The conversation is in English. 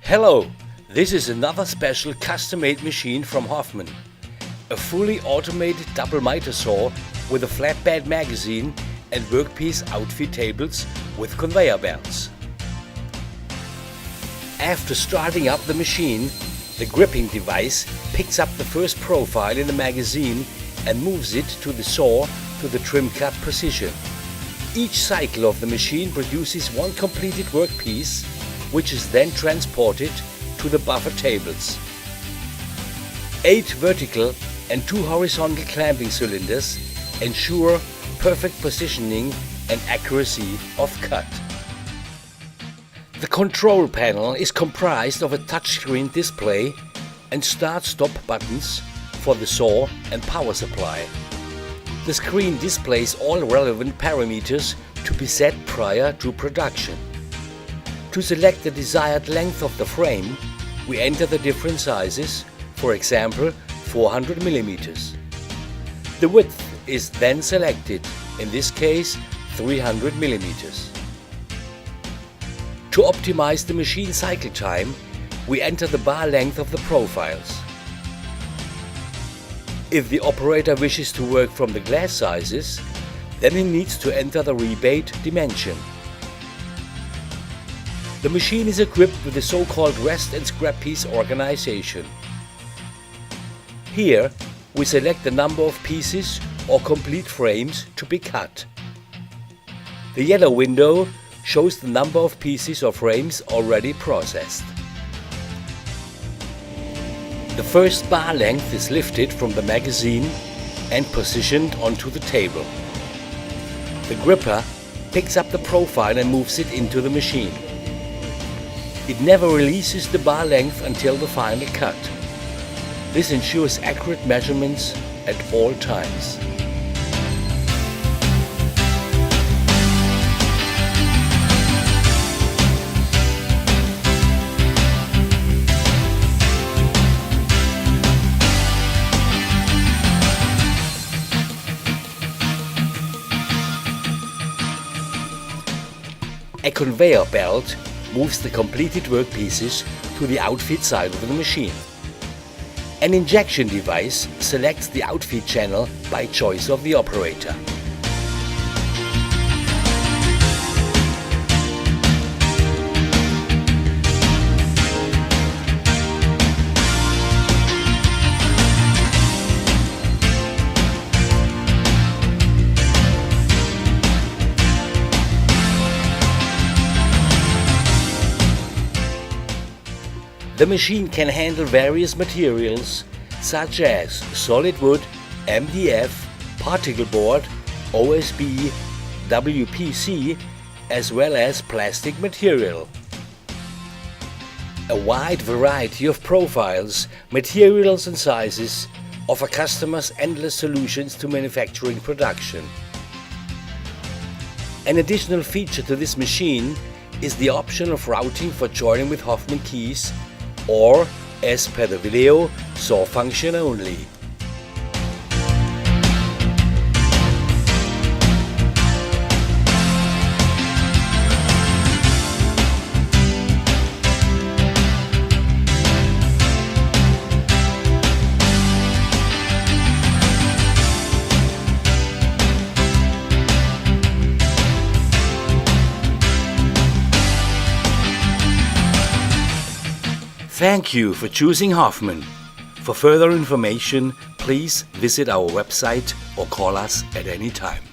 Hello, this is another special custom-made machine from Hoffmann. A fully automated double miter saw with a flatbed magazine and workpiece outfeed tables with conveyor belts. After starting up the machine, the gripping device picks up the first profile in the magazine and moves it to the saw to the trim cut position. Each cycle of the machine produces one completed workpiece, which is then transported to the buffer tables. 8 vertical and 2 horizontal clamping cylinders ensure perfect positioning and accuracy of cut. The control panel is comprised of a touchscreen display and start-stop buttons for the saw and power supply. The screen displays all relevant parameters to be set prior to production. To select the desired length of the frame, we enter the different sizes, for example 400 mm. The width is then selected, in this case 300 mm. To optimize the machine cycle time, we enter the bar length of the profiles. If the operator wishes to work from the glass sizes, then he needs to enter the rebate dimension. The machine is equipped with the so-called rest and scrap piece organization. Here, we select the number of pieces or complete frames to be cut. The yellow window shows the number of pieces or frames already processed. The first bar length is lifted from the magazine and positioned onto the table. The gripper picks up the profile and moves it into the machine. It never releases the bar length until the final cut. This ensures accurate measurements at all times. A conveyor belt moves the completed workpieces to the outfeed side of the machine. An injection device selects the outfeed channel by choice of the operator. The machine can handle various materials such as solid wood, MDF, particle board, OSB, WPC, as well as plastic material. A wide variety of profiles, materials and sizes offer customers endless solutions to manufacturing production. An additional feature to this machine is the option of routing for joining with Hoffmann keys, or, as per the video, saw function only. Thank you for choosing Hoffmann. For further information, please visit our website or call us at any time.